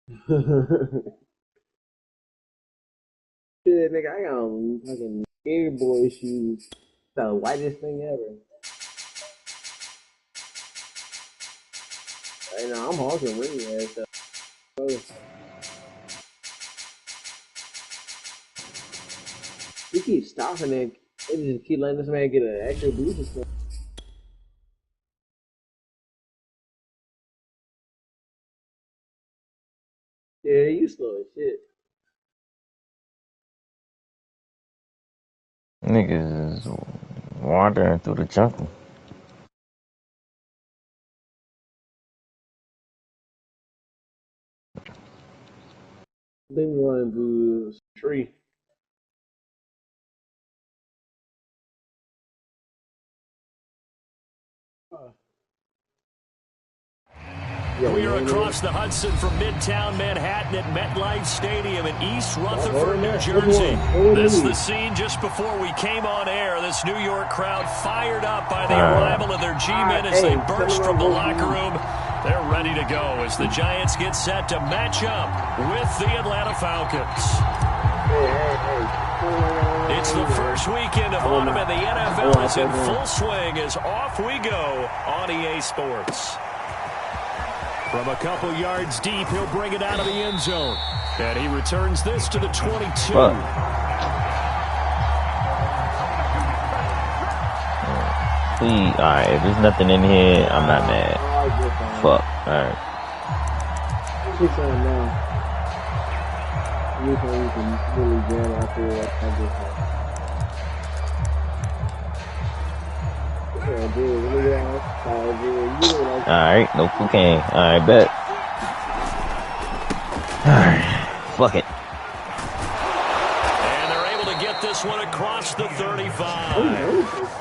Shit, nigga, I got on fucking Air Boy shoes. The whitest thing ever. Hey, no, I'm hawking ring ass stuff. Bro. We keep stopping it. They just keep letting this man get an extra boost or something. Yeah, you slow as shit. Niggas is wandering through the jungle. Been running through this tree. We are across the Hudson from Midtown Manhattan at MetLife Stadium in East Rutherford, New Jersey. This is the scene just before we came on air. This New York crowd fired up by the arrival of their G-men as they burst from the locker room. They're ready to go as the Giants get set to match up with the Atlanta Falcons. It's the first weekend of autumn and the NFL is in full swing as off we go on EA Sports. From a couple yards deep, he'll bring it out of the end zone. And he returns this to the 22. Fuck. Please, alright, if there's nothing in here, I'm not mad. Fuck, alright. Alright, no cocaine. Alright, bet. Alright, fuck it. And they're able to get this one across the 35.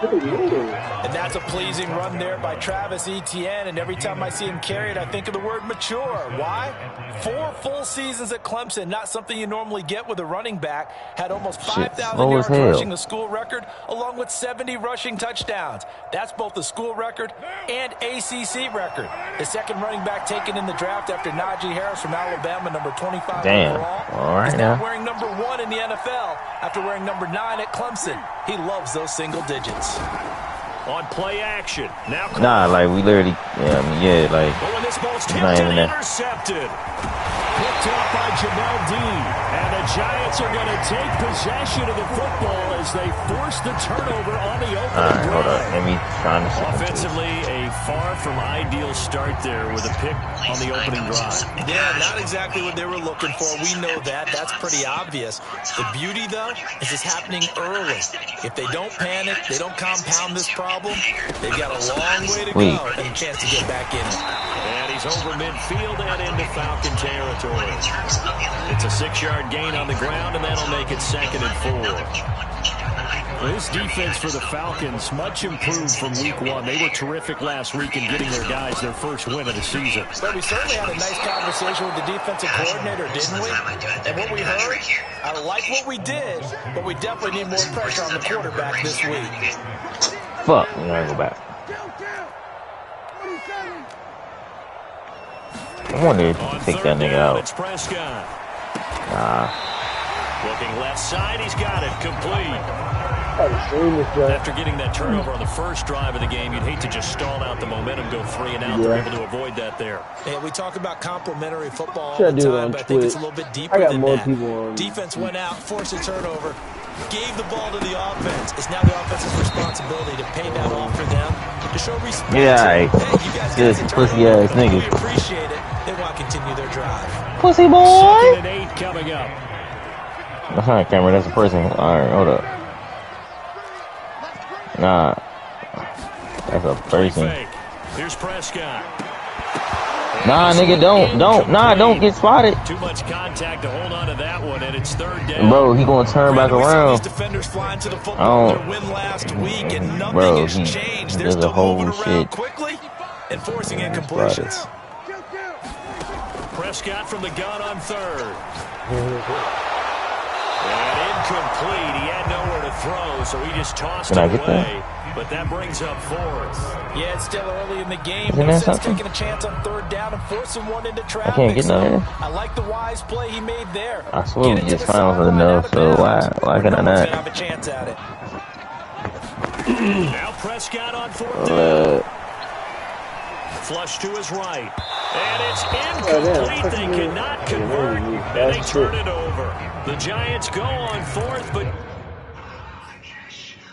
And that's a pleasing run there by Travis Etienne. And every time I see him carry it, I think of the word mature. Why? 4 full seasons at Clemson, not something you normally get with a running back. Had almost 5,000 yards rushing, the school record, along with 70 rushing touchdowns. That's both the school record and ACC record. The second running back taken in the draft after Najee Harris from Alabama, number 25 overall. All right, He's now wearing number 1 in the NFL after wearing number 9 at Clemson. He loves those single digits. On play action. Now nah, like we literally, like but when this ball's tipped not and even intercepted. Picked up by Jamel Dean. And the Giants are going to take possession of the football as they force the turnover on the opening drive. Alright, hold up. Let me try to Offensively, a far from ideal start there with a pick on the opening drive. Yeah, not exactly what they were looking for. We know that. That's pretty obvious. The beauty, though, is it's happening early. If they don't panic, they don't compound this problem, they've got a long way to go and a chance to get back in it. And he's over midfield and into Falcon territory. It's a 6-yard gain on the ground, and that'll make it 2nd and 4. This defense for the Falcons, much improved from week 1. They were terrific last week in getting their guys their first win of the season. But we certainly had a nice conversation with the defensive coordinator, didn't we? And what we heard, I like what we did, but we definitely need more pressure on the quarterback this week. Fuck, we gotta go back. I wanted to take that nigga out. It's Prescott. Nah. Looking left side, he's got it complete. After getting that turnover on the first drive of the game, you'd hate to just stall out the momentum, go 3 and out. They're able to avoid that there. Yeah, we talk about complimentary football all the time, but I think it's a little bit deeper than that. Defense went out, forced a turnover, gave the ball to the offense. It's now the offense's responsibility to pay that off for them, to show respect. Yeah, hey, you guys this pussy ass nigga. We appreciate it. They want to continue their drive. Pussy boy. 2nd and 8 coming up. That's not a camera, that's a person. Alright, hold up. Nah. That's a person. Here's Prescott. Nah, nigga, don't get spotted. Too much contact to hold on to that one, and it's 3rd down. Bro, he gonna turn back around. These defenders flying to the football in their win last week, and nothing has changed. They're still moving around quickly and forcing incompletions. Prescott from the gun on 3rd. And incomplete. He had nowhere to throw, so he just tossed it Can I get away. that? But that brings up fourth. Yeah, it's still early in the game. Isn't No that sense something? taking a chance on third down and forcing one into I traffic. can't get none of it. I like the wise play he made there. I swear we Get it to just the found sideline something out else, of so bounds, why where can I no one's not? gonna have a chance at it. Now Prescott on fourth down. Flush to his right. And it's incomplete. They cannot convert, and they turn it over. The Giants go on fourth, but...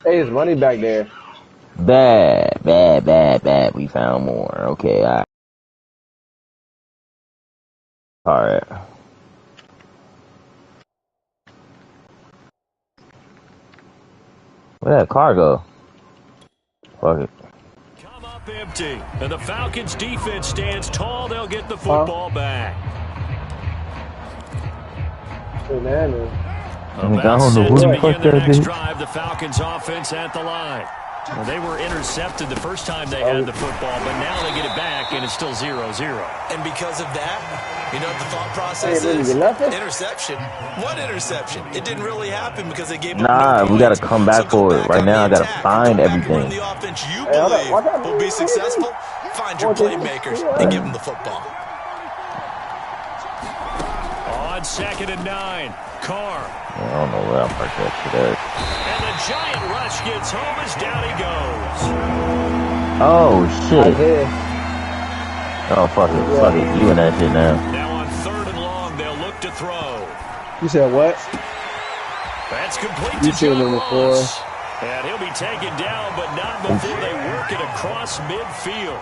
Hey, there's money back there. Bad. We found more. Okay, alright. Where'd that car go? Fuck it. Come up empty. And the Falcons defense stands tall. They'll get the football back. Bananas. About set to begin their next drive, the Falcons offense at the line. Well, they were intercepted the first time they had the football, but now they get it back, and it's still 0-0. And because of that, you know what the thought process is? Interception. What interception? It didn't really happen because they gave up no we gotta points. come back for it. Right now, I gotta find everything. The offense you believe will be successful. Find your playmakers and give them the football. On 2nd and 9, Carr. I don't know where I parked that shit at. And the giant rush gets home as down he goes. Oh, shit. Oh, fuck it. You and that shit now. Now on 3rd and long, they'll look to throw. You said what? That's complete to John Ross. And he'll be taken down, but not before they work it across midfield.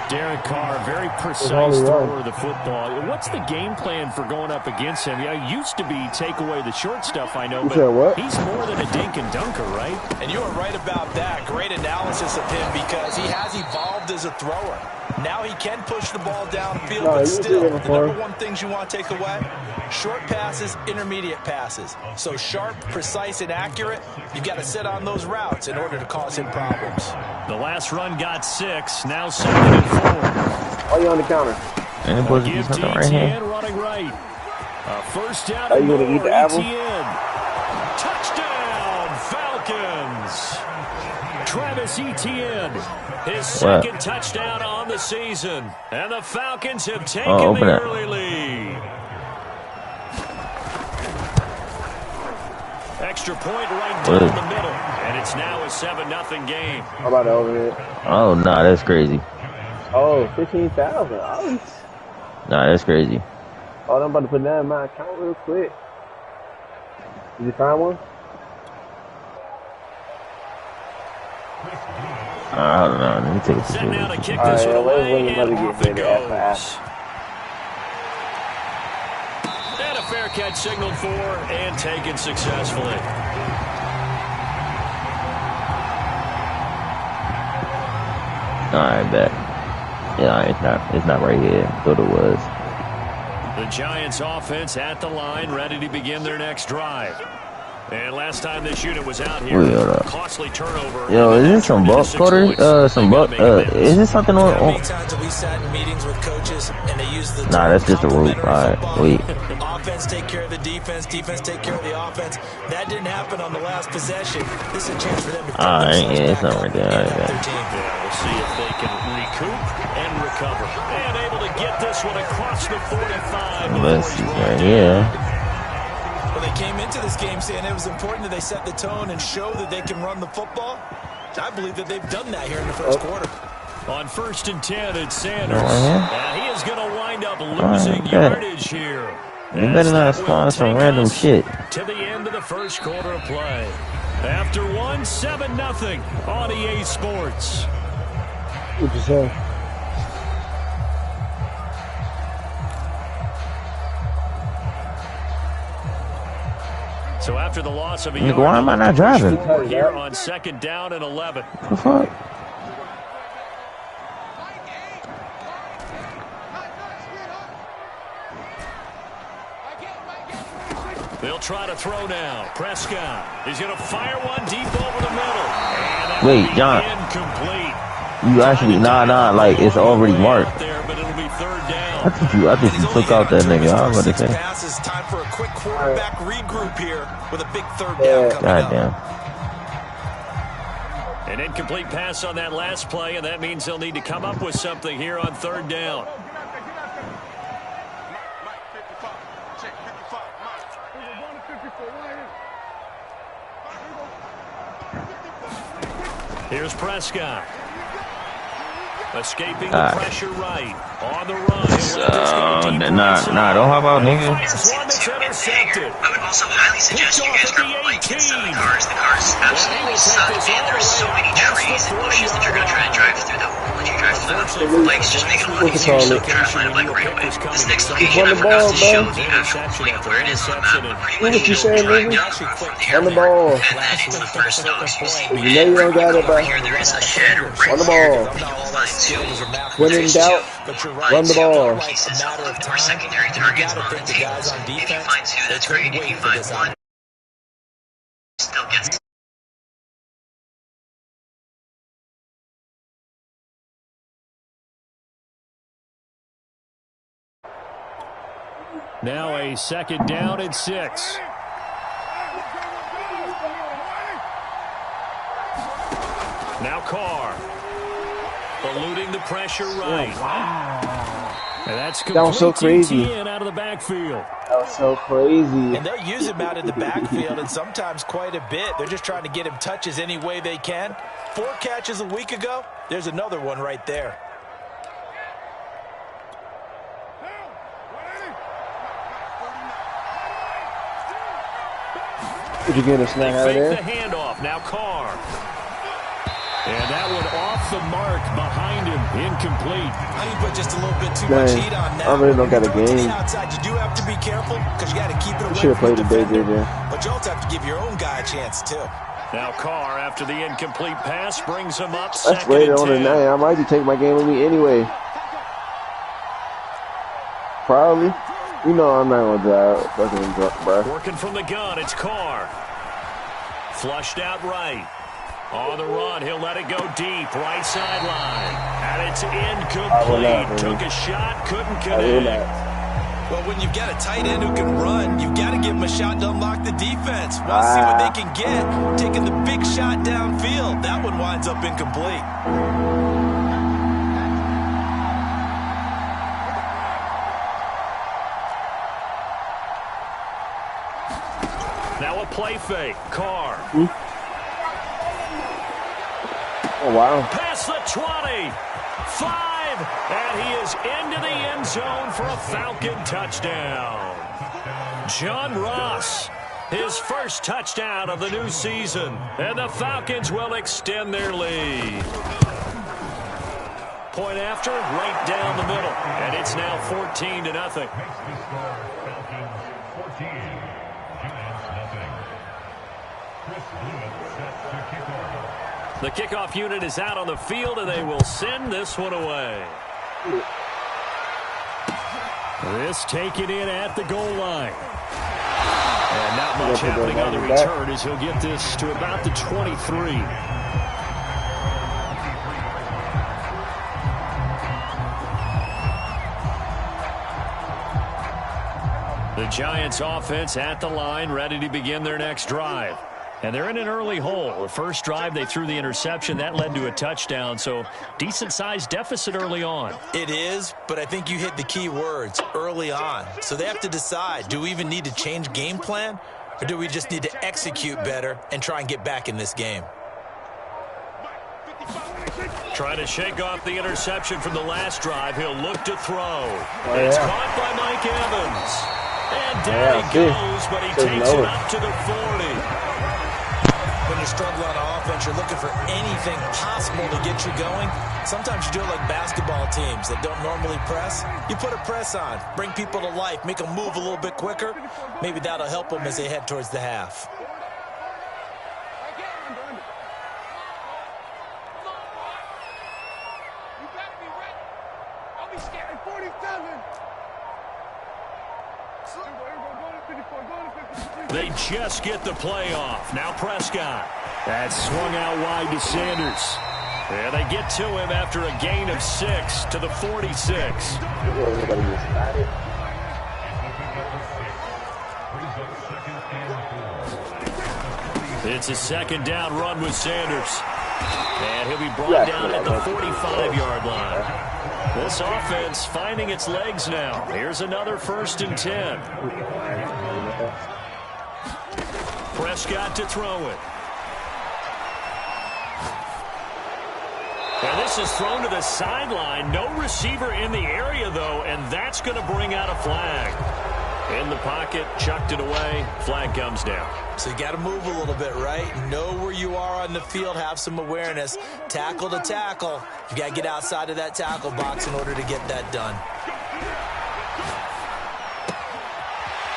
Derek Carr, very precise thrower of the football. What's the game plan for going up against him? Yeah, it used to be take away the short stuff, I know, but he's more than a dink and dunker, right? And you are right about that. Great analysis of him because he has evolved as a thrower. Now he can push the ball downfield, but still, the number one things you want to take away, short passes, intermediate passes. So sharp, precise, and accurate, you've got to sit on those routes in order to cause him problems. The last run got 6, now 2nd and 4. Are you on the counter? And it wasn't something right here. Running right. First down. Are you going to eat the apple? Touchdown, Falcons. Travis Etienne, his second touchdown on the season. And the Falcons have taken the early lead. Extra point right down the middle. And it's now a 7-0 game. How about overhead? Oh, nah, that's crazy. Oh, 15,000. Oh. Nah, that's crazy. Oh, I'm about to put that in my account real quick. Did you find one? I don't know. Let me take a picture. Set now to kick this one away, and off it goes. And a fair catch signaled for and taken successfully. Alright, bet. Yeah, it's not right here. Thought it was. The Giants offense at the line, ready to begin their next drive. And last time this unit was out here, costly turnover. Yo, is this some buck quarter? Is this something on? Many times we sat in meetings with coaches and they use the nah, that's just a rule. Alright, wait. Offense take care of the defense, defense take care of the offense. That didn't happen on the last possession. This is a chance for them to put yeah, it's not right there. We'll see if they can recoup and recover. And able to get this one across the 45. Let's see right here. Well, they came into this game saying it was important that they set the tone and show that they can run the football. I believe that they've done that here in the first quarter. On 1st and 10, it's Sanders. He is going to wind up losing yardage here. You better not spawn some random shit. To the end of the first quarter of play. After 7-0 on EA Sports. What'd you say? So after the loss of a yard, why am I not driving? Here on 2nd down and 11. What the fuck? They'll try to throw now. Prescott. He's going to fire one deep over the middle. Wait, John. Incomplete. You actually, nah, like it's already marked. There, but it'll be 3rd down. down. I think you took out that nigga. I was about to say. Passes, time for a quick quarterback regroup here with a big third down coming up. Goddamn. An incomplete pass on that last play, and that means they'll need to come up with something here on third down. Here's Prescott. Escaping the pressure right. On the run. Nah, don't hop out, nigga. One that's intercepted. I would also highly suggest you guys grab a bike and some of the cars. The cars absolutely suck, man. There's so many trees and bushes that you're going to try to drive through them. When you drive through them, bikes just make it a lot easier, so try to find a bike right away. This next location I forgot to show the actual point of where it is on the map, but pretty much you drive down from the airport, and then into the first nose. You see the over here, there is a shed right here. You'll find two. When in doubt, run the ball. Pieces of our secondary targets on the table. If you find two, that's great. If you find one, still gets. Now a second down and 6. Now Carr. Eluding the pressure right. Oh, wow. And that's that was so crazy. Out of the backfield. That was so crazy. And they'll use him out in the backfield, and sometimes quite a bit. They're just trying to get him touches any way they can. 4 catches a week ago. There's another one right there. Did you get a snap out of there? The handoff. Now Carr. And that one off the mark behind him. Incomplete. I think put just a little bit too much heat on that. I really don't got a game. Outside, you do have to be careful because you got to keep it away. Should have played today, JJ. But you also have to give your own guy a chance too. Now Carr, after the incomplete pass, brings him up. That's later on tonight. I might take my game with me anyway. Probably. You know I'm not gonna drive. Fucking drunk, bro. Working from the gun, it's Carr. Flushed out right. On the run, he'll let it go deep, right sideline. And it's incomplete. Took a shot, couldn't connect. Well, when you've got a tight end who can run, you've got to give him a shot to unlock the defense. Want to see what they can get. Taking the big shot downfield. That one winds up incomplete. Now a play fake. Carr. Oh, wow. Past the 20. 5. And he is into the end zone for a Falcon touchdown. John Ross, his first touchdown of the new season. And the Falcons will extend their lead. Point after, right down the middle. And it's now 14-0. The kickoff unit is out on the field, and they will send this one away. This taken in at the goal line. And not much happening on the return as he'll get this to about the 23. The Giants offense at the line, ready to begin their next drive. And they're in an early hole. The first drive, they threw the interception. That led to a touchdown, so decent-sized deficit early on. It is, but I think you hit the key words, early on. So they have to decide, do we even need to change game plan, or do we just need to execute better and try and get back in this game? Trying to shake off the interception from the last drive. He'll look to throw. It's caught by Mike Evans. And down he goes, but he takes it up to the 40. When you struggle on offense, you're looking for anything possible to get you going. Sometimes you do it like basketball teams that don't normally press. You put a press on, bring people to life, make them move a little bit quicker. Maybe that'll help them as they head towards the half. They just get the play off. Now Prescott. That swung out wide to Sanders. And they get to him after a gain of 6 to the 46. It's a second down run with Sanders. And he'll be brought down at the 45-yard line. This offense finding its legs now. Here's another 1st and 10. Prescott to throw it. And this is thrown to the sideline. No receiver in the area, though, and that's going to bring out a flag. In the pocket, chucked it away. Flag comes down. So you got to move a little bit, right? Know where you are on the field, have some awareness. Tackle to tackle. You got to get outside of that tackle box in order to get that done.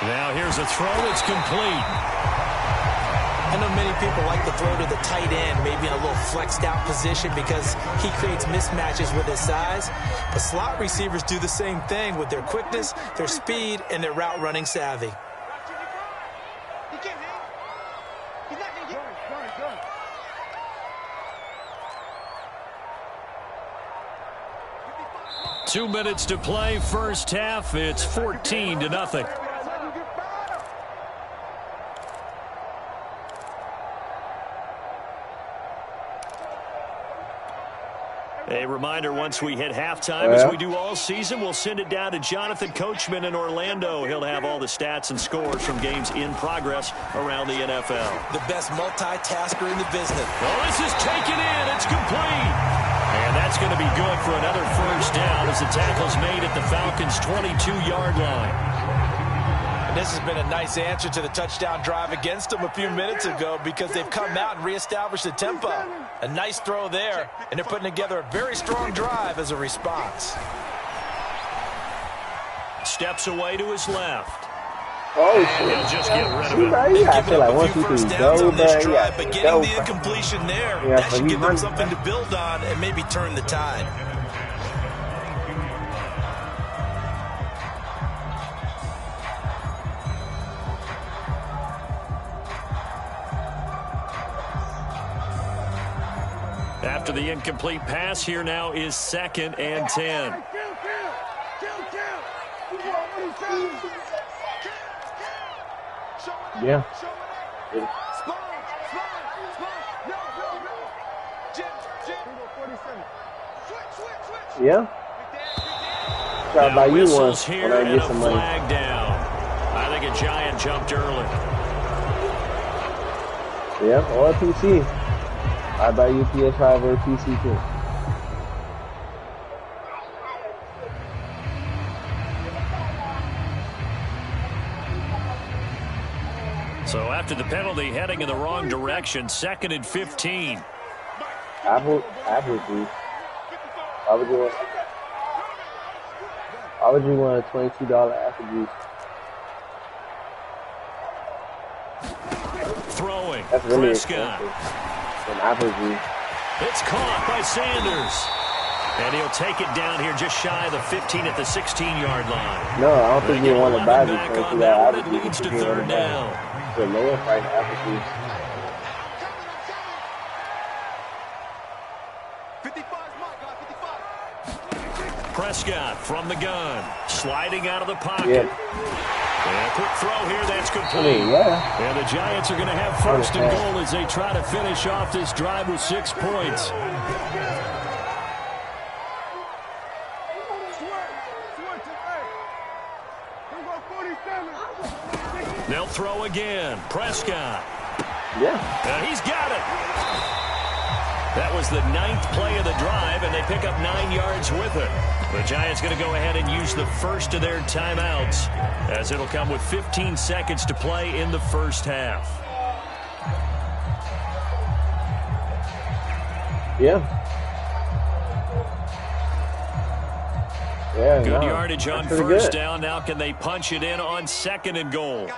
Now here's a throw. It's complete. I know many people like to throw to the tight end, maybe in a little flexed out position because he creates mismatches with his size. But slot receivers do the same thing with their quickness, their speed, and their route running savvy. 2 minutes to play, first half. It's 14-0. A reminder, once we hit halftime, as we do all season, we'll send it down to Jonathan Coachman in Orlando. He'll have all the stats and scores from games in progress around the NFL. The best multitasker in the business. Oh, this is taken in. It's complete. And that's going to be good for another first down as the tackle's made at the Falcons' 22-yard line. And this has been a nice answer to the touchdown drive against them a few minutes ago because they've come out and reestablished the tempo. A nice throw there, and they're putting together a very strong drive as a response. Steps away to his left. Oh, and he'll just get rid of it. I feel like 1, 2, 3, go, drive, but getting the incompletion there, that should give them something to build on and maybe turn the tide. After the incomplete pass, here now is 2nd and 10. Yeah. Yeah. Try to buy you one when I get some money. Flag down. I think a Giant jumped early. Yeah, or a PC. I buy you PS5 or a PC too. So after the penalty, heading in the wrong direction, 2nd and 15. Apple juice. Why would you want a $22 apple juice? Throwing. That's really Prescott. Some apple juice. It's caught by Sanders. And he'll take it down here just shy of the 15 at the 16-yard line. No, I don't think you want to buy this on that that apple one. It juice. leads to 3rd down. The lower price apple juice. 55. Prescott from the gun. Sliding out of the pocket. Yeah. And a quick throw here, that's complete. Yeah. And the Giants are going to have 1st and goal as they try to finish off this drive with 6 points. They'll throw again. Prescott. Yeah. And he's got it. That was the 9th play of the drive, and they pick up 9 yards with it. The Giants going to go ahead and use the first of their timeouts, as it'll come with 15 seconds to play in the first half. Yeah. Yeah. Good yardage on first down. Now can they punch it in on 2nd and goal?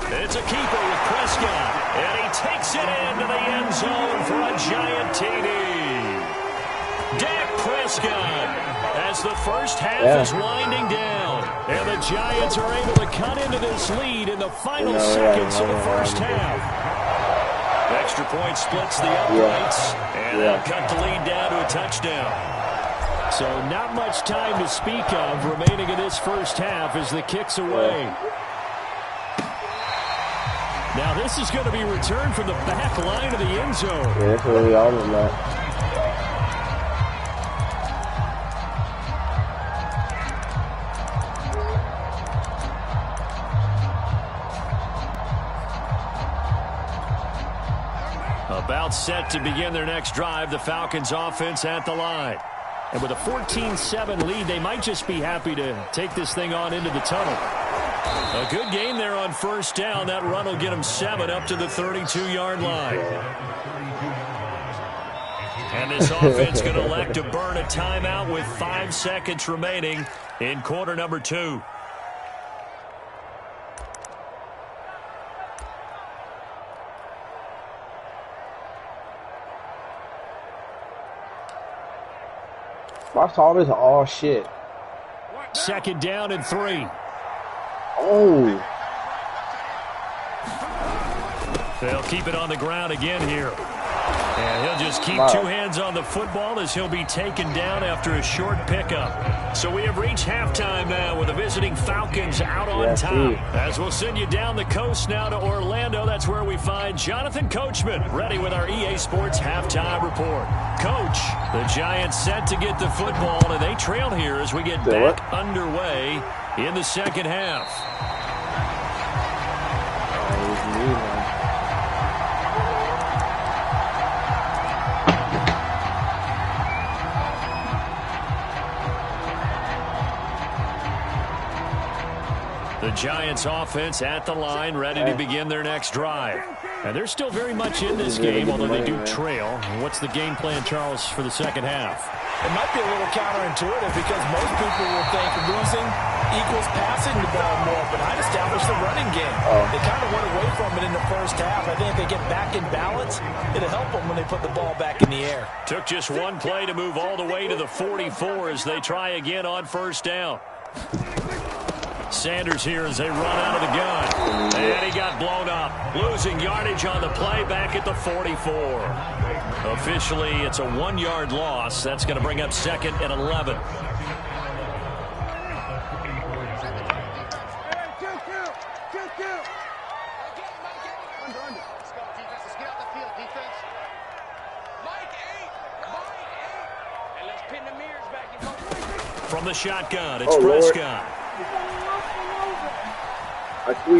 It's a keeper with Prescott, and he takes it into the end zone for a Giant TD. Dak Prescott, as the first half is winding down, and the Giants are able to cut into this lead in the final seconds of the first half. Extra point splits the uprights, and they'll cut the lead down to a touchdown. So not much time to speak of remaining in this first half as the kick's away. Now this is going to be returned from the back line of the end zone. Yeah, that's really all of that. About set to begin their next drive, the Falcons offense at the line. And with a 14-7 lead, they might just be happy to take this thing on into the tunnel. A good game there on first down. That run will get them 7 up to the 32-yard line. And this offense going to elect to burn a timeout with 5 seconds remaining in quarter number 2. I saw this all shit. Second down and 3. Oh. They'll keep it on the ground again here. And he'll just keep 2 hands on the football as he'll be taken down after a short pickup. So we have reached halftime now with the visiting Falcons out on top. As we'll send you down the coast now to Orlando, that's where we find Jonathan Coachman ready with our EA Sports halftime report. Coach, the Giants set to get the football, and they trail here as we get back underway in the second half. The Giants offense at the line, ready to begin their next drive. And they're still very much in this game, although they do trail. What's the game plan, Charles, for the second half? It might be a little counterintuitive because most people will think losing equals passing the ball more, but I'd establish the running game. They kind of went away from it in the first half. I think if they get back in balance, it'll help them when they put the ball back in the air. Took just one play to move all the way to the 44 as they try again on first down. Sanders here as they run out of the gun. And he got blown up. Losing yardage on the play back at the 44. Officially, it's a 1-yard loss. That's going to bring up 2nd and 11. From the shotgun, it's Prescott.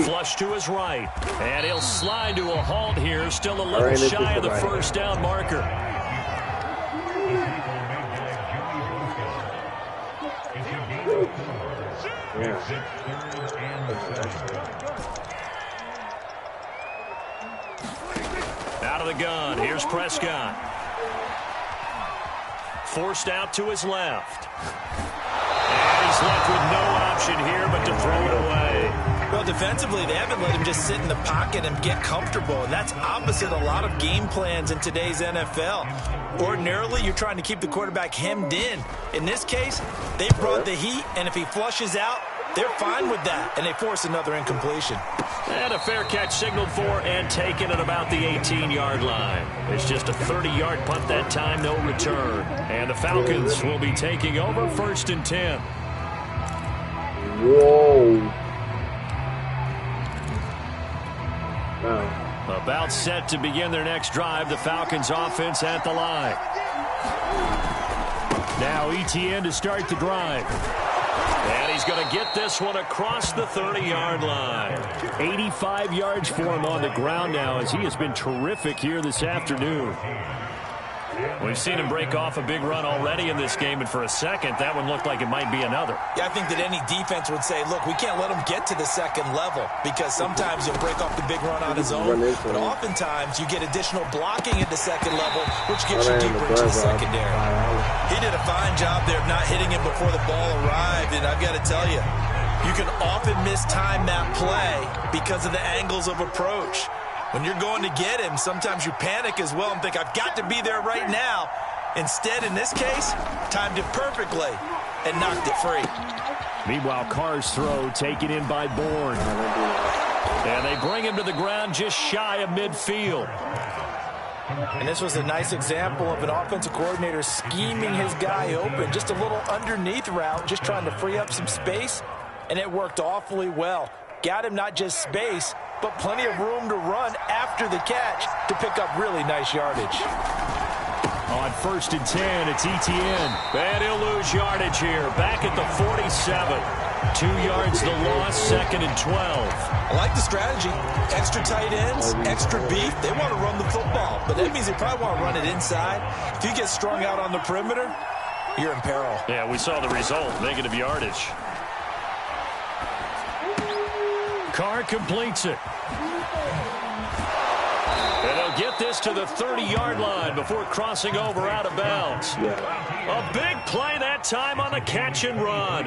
Flush to his right. And he'll slide to a halt here. Still a little shy of the first down marker. Out of the gun. Here's Prescott. Forced out to his left. And he's left with no option here but to throw it away. Well, defensively, they haven't let him just sit in the pocket and get comfortable, and that's opposite a lot of game plans in today's NFL. Ordinarily, you're trying to keep the quarterback hemmed in. In this case, they brought the heat, and if he flushes out, they're fine with that, and they force another incompletion. And a fair catch signaled for and taken at about the 18-yard line. It's just a 30-yard punt that time, no return. And the Falcons will be taking over 1st and 10. Whoa. About set to begin their next drive, the Falcons offense at the line. Now ETN to start the drive. And he's going to get this one across the 30-yard line. 85 yards for him on the ground now as he has been terrific here this afternoon. We've seen him break off a big run already in this game, and for a second, that one looked like it might be another. Yeah, I think that any defense would say, look, we can't let him get to the second level because sometimes he'll break off the big run on his own, but oftentimes you get additional blocking at the second level, which gets you deeper into the secondary. He did a fine job there of not hitting him before the ball arrived, and I've got to tell you, you can often mistime that play because of the angles of approach. When you're going to get him, sometimes you panic as well and think, I've got to be there right now. Instead, in this case, timed it perfectly and knocked it free. Meanwhile, Carr's throw taken in by Bourne. And they bring him to the ground just shy of midfield. And this was a nice example of an offensive coordinator scheming his guy open. Just a little underneath route, just trying to free up some space. And it worked awfully well. Got him not just space, but plenty of room to run after the catch to pick up really nice yardage. On 1st and 10, it's Etienne. And he'll lose yardage here. Back at the 47. 2 yards the loss, 2nd and 12. I like the strategy. Extra tight ends, extra beef. They want to run the football, but that means they probably want to run it inside. If you get strung out on the perimeter, you're in peril. Yeah, we saw the result, negative yardage. Carr completes it. And they'll get this to the 30-yard line before crossing over out of bounds. A big play that time on the catch and run.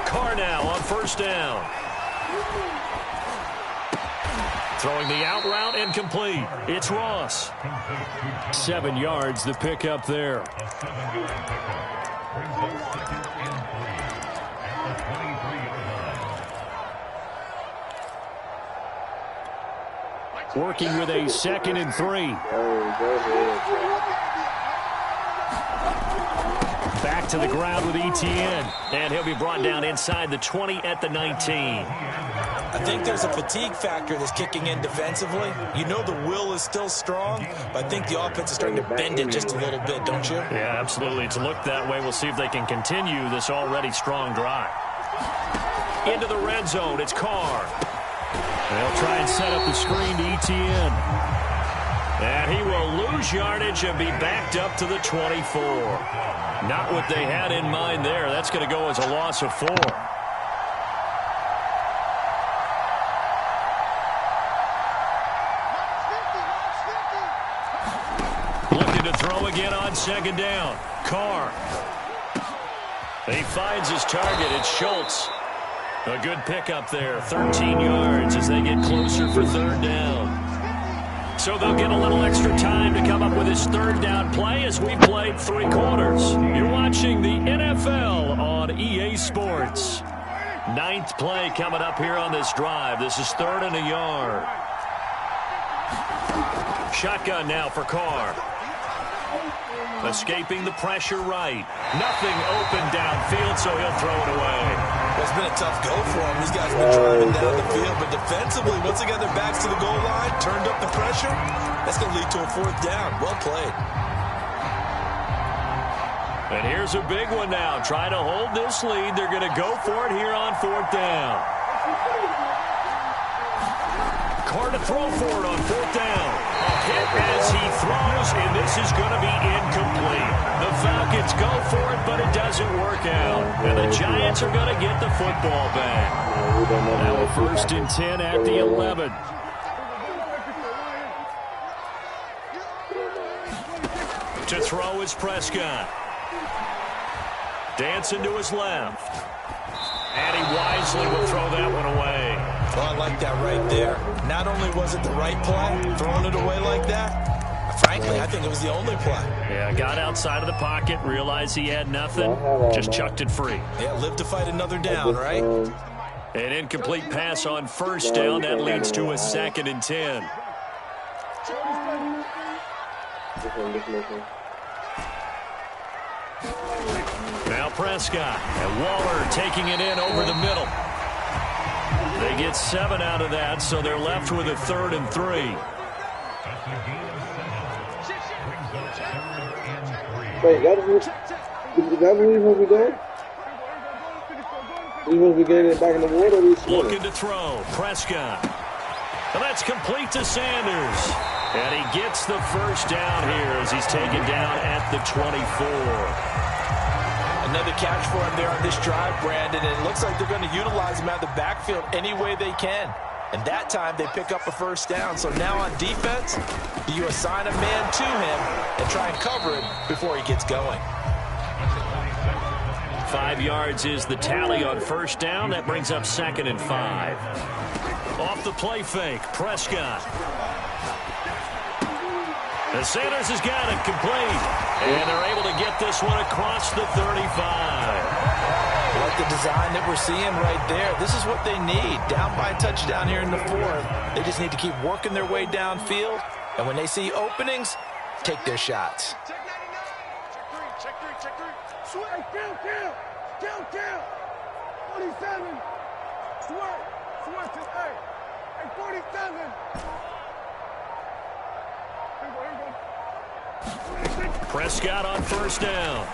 Carr now on 1st down. Throwing the out route and complete. It's Ross. 7 yards the pickup there. Working with a 2nd and 3. Back to the ground with Etienne. And he'll be brought down inside the 20 at the 19. I think there's a fatigue factor that's kicking in defensively. You know the will is still strong, but I think the offense is starting to bend it just a little bit, don't you? Yeah, absolutely. It's looked that way. We'll see if they can continue this already strong drive. Into the red zone, it's Carr. They'll try and set up the screen to Etienne. And he will lose yardage and be backed up to the 24. Not what they had in mind there. That's going to go as a loss of 4. Looking to throw again on 2nd down. Carr. He finds his target. It's Schultz. A good pickup there. 13 yards as they get closer for 3rd down. So they'll get a little extra time to come up with his 3rd down play as we played 3 quarters. You're watching the NFL on EA Sports. 9th play coming up here on this drive. This is 3rd and a yard. Shotgun now for Carr. Escaping the pressure right. Nothing open downfield, so he'll throw it away. Well, it's been a tough go for him. These guys have been driving down the field, but defensively, once they got their backs to the goal line, turned up the pressure, that's going to lead to a 4th down. Well played. And here's a big one now. Trying to hold this lead. They're going to go for it here on 4th down. Carr to throw for it on 4th down. A hit as he throws, and this is going to be incomplete. The Falcons go for it, but it doesn't work out. And the Giants are going to get the football back. Now a 1st and 10 at the 11. To throw is Prescott. Dancing to his left. And he wisely will throw that one away. Well, I like that right there. Not only was it the right play, throwing it away like that, frankly, I think it was the only play. Yeah, got outside of the pocket, realized he had nothing, just chucked it free. Yeah, live to fight another down, right? An incomplete pass on 1st down. That leads to a 2nd and 10. Now Prescott and Waller taking it in over the middle. They get 7 out of that, so they're left with a 3rd and 3. Wait, that was what we done? We supposed to be getting it back in the water. Looking to throw. Prescott. And that's complete to Sanders. And he gets the 1st down here as he's taken down at the 24. Another catch for him there on this drive, Brandon, and it looks like they're going to utilize him out of the backfield any way they can. And that time they pick up a 1st down. So now on defense, you assign a man to him and try and cover him before he gets going. 5 yards is the tally on 1st down. That brings up 2nd and 5. Off the play fake, Prescott. And Sanders has got it complete. And they're able to get this one across the 35. Like the design that we're seeing right there. This is what they need. Down by a touchdown here in the fourth. They just need to keep working their way downfield. And when they see openings, take their shots. Check 99. Check 3. Check 3. Swear. Count. 47. Swear. Hey, 47. Prescott on first down.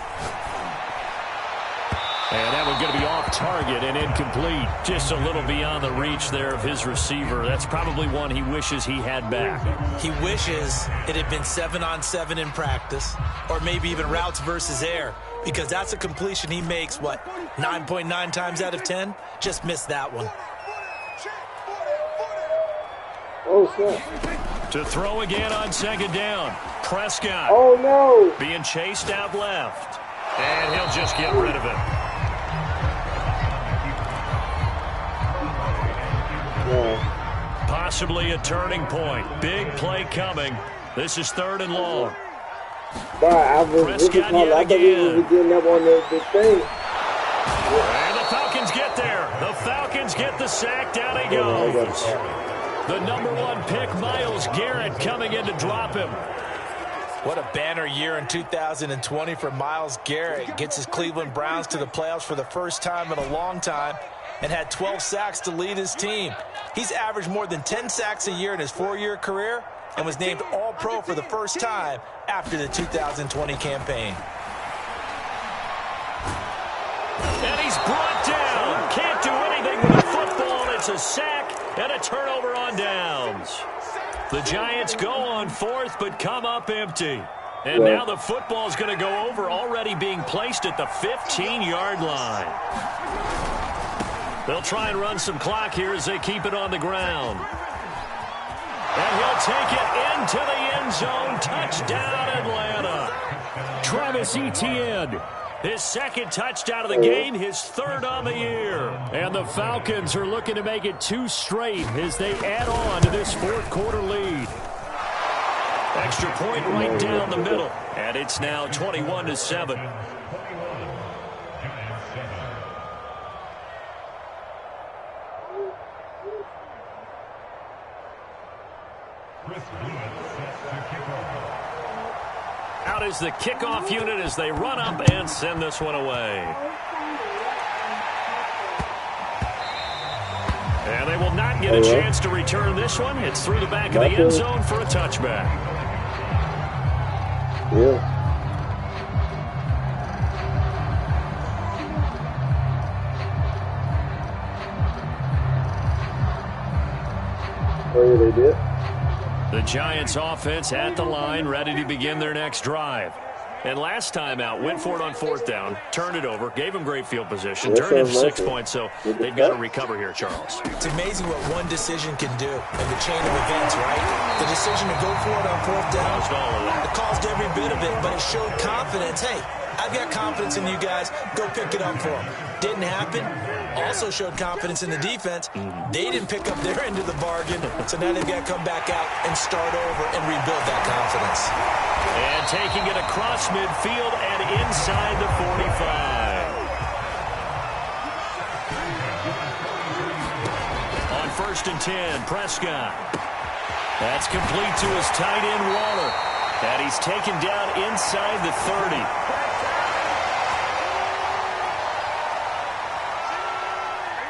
And that one's going to be off target and incomplete. Just a little beyond the reach there of his receiver. That's probably one he wishes he had back. He wishes it had been 7-on-7 in practice, or maybe even routes versus air, because that's a completion he makes, 9.9 times out of 10? Just missed that one. Oh, shit. To throw again on second down. Prescott. Oh, no. Being chased out left. And he'll just get rid of it. Yeah. Possibly a turning point. Big play coming. This is 3rd and long. But I was Prescott yet again. We were getting up on the thing. And the Falcons get there. The Falcons get the sack. Down he goes. The number 1 pick, Myles Garrett, coming in to drop him. What a banner year in 2020 for Myles Garrett. Gets his Cleveland Browns to the playoffs for the first time in a long time and had 12 sacks to lead his team. He's averaged more than 10 sacks a year in his 4-year career and was named All-Pro for the first time after the 2020 campaign. And he's brought down. Can't do anything with the football. It's a sack and a turnover on downs. The Giants go on 4th, but come up empty. And now the football's going to go over, already being placed at the 15-yard line. They'll try and run some clock here as they keep it on the ground. And he'll take it into the end zone. Touchdown, Atlanta. Travis Etienne. His 2nd touchdown of the game, his 3rd on the year. And the Falcons are looking to make it 2 straight as they add on to this 4th quarter lead. Extra point right down the middle. And it's now 21-7. Out is the kickoff unit as they run up and send this one away. And they will not get a chance to return this one. It's through the back of the end zone for a touchback. Yeah. Oh, yeah, they did. The Giants offense at the line, ready to begin their next drive. And last time out, went for it on 4th down, turned it over, gave them great field position, turned it into 6 points, so they've got to recover here, Charles. It's amazing what one decision can do in the chain of events, right? The decision to go for it on 4th down, it caused every bit of it, but it showed confidence. Hey, I've got confidence in you guys. Go pick it up for them. Didn't happen. Also showed confidence in the defense. They didn't pick up their end of the bargain, so now they've got to come back out and start over and rebuild that confidence. And taking it across midfield and inside the 45. On 1st and 10, Prescott. That's complete to his tight end, Waller. And he's taken down inside the 30.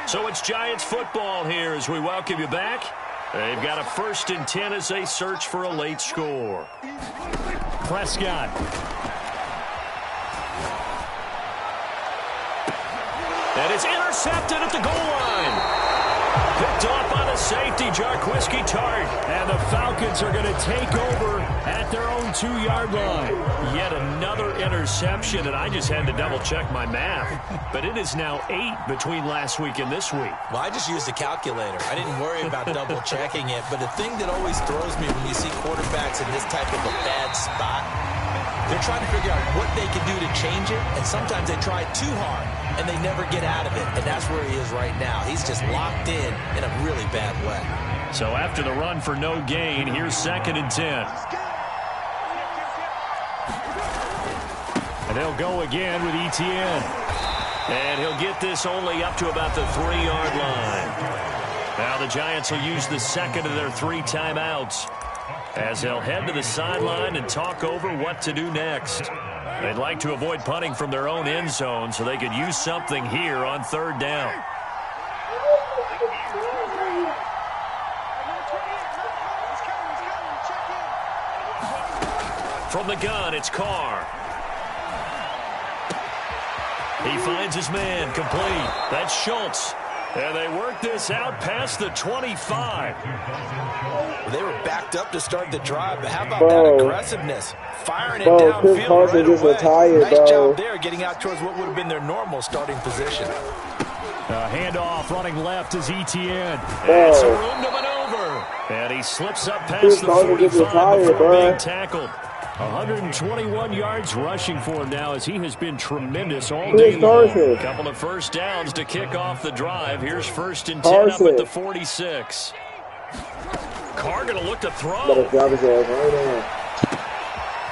So it's Giants football here as we welcome you back. They've got a 1st and 10 as they search for a late score. Prescott. And it's intercepted at the goal line. Picked off by the safety, Jarquiski Tart. And the Falcons are going to take over at their own 2-yard line. Yet another interception, and I just had to double-check my math. But it is now 8 between last week and this week. Well, I just used a calculator. I didn't worry about double-checking it. But the thing that always throws me when you see quarterbacks in this type of a bad spot, they're trying to figure out what they can do to change it, and sometimes they try too hard, and they never get out of it, and that's where he is right now. He's just locked in a really bad way. So after the run for no gain, here's 2nd and 10. And they'll go again with Etienne. And he'll get this only up to about the 3-yard line. Now the Giants will use the second of their 3 timeouts as they'll head to the sideline and talk over what to do next. They'd like to avoid punting from their own end zone so they could use something here on 3rd down. From the gun, it's Carr. He finds his man, complete. That's Schultz. And they work this out past the 25. Well, they were backed up to start the drive, but how about that aggressiveness? Firing it downfield right away. Retired, nice job there, getting out towards what would have been their normal starting position. Handoff running left is Etienne. It's a room to maneuver. And he slips up past the 45 before being tackled. 121 yards rushing for him now as he has been tremendous all day long. A couple of first downs to kick off the drive. Here's 1st and 10 up at the 46. Carr going to look to throw.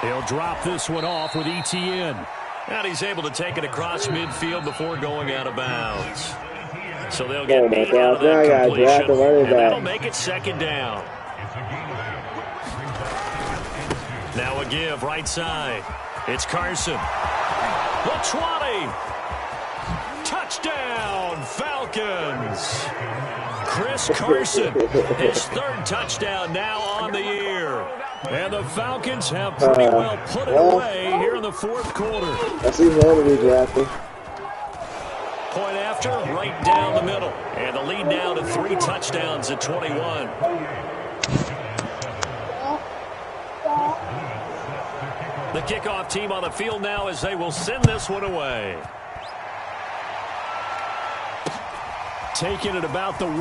He'll drop this one off with Etienne. And he's able to take it across midfield before going out of bounds. So they'll get 8 out of that completion. And that'll make it 2nd down. Now a give right side. It's Carson. The 20. Touchdown, Falcons. Chris Carson, his 3rd touchdown now on the year. And the Falcons have pretty well put it away here in the 4th quarter. I see him be drafted. Point after, right down the middle. And the lead now to 3 touchdowns at 21. The kickoff team on the field now as they will send this one away. Taking it about the 1.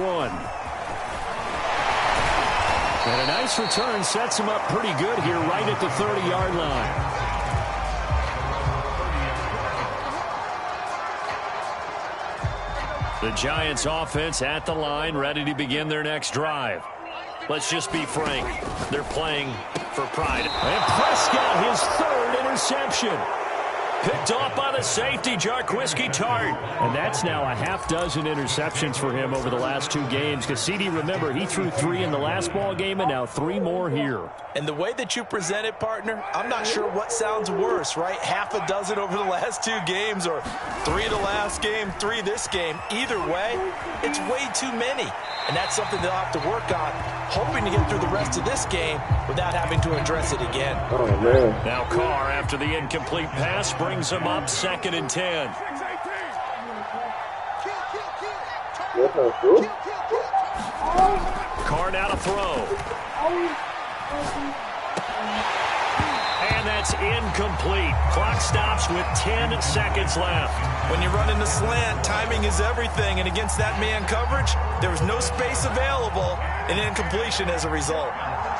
And a nice return sets him up pretty good here right at the 30-yard line. The Giants offense at the line, ready to begin their next drive. Let's just be frank. They're playing for pride. And Prescott, his 3rd interception. Picked off by the safety, Jarquiski Tart. And that's now a half dozen interceptions for him over the last 2 games. Because CD, remember, he threw 3 in the last ball game and now 3 more here. And the way that you present it, partner, I'm not sure what sounds worse, right? Half a dozen over the last 2 games or 3 the last game, 3 this game. Either way, it's way too many. And that's something they'll have to work on, hoping to get through the rest of this game without having to address it again. Oh, man. Now Carr, after the incomplete pass, brings him up 2nd and 10. Carr now to throw. And that's incomplete. Clock stops with 10 seconds left. When you're running the slant, timing is everything. And against that man coverage, there was no space available, and incompletion as a result.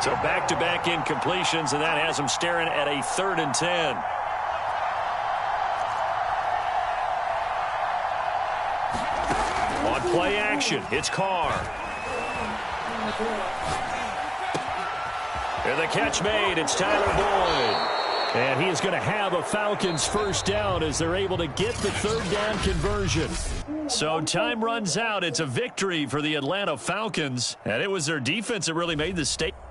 So back-to-back incompletions, and that has him staring at a 3rd and 10. On play action, it's Carr. And the catch made, it's Tyler Boyd. And he is going to have a Falcons 1st down as they're able to get the 3rd down conversion. So time runs out. It's a victory for the Atlanta Falcons. And it was their defense that really made the statement.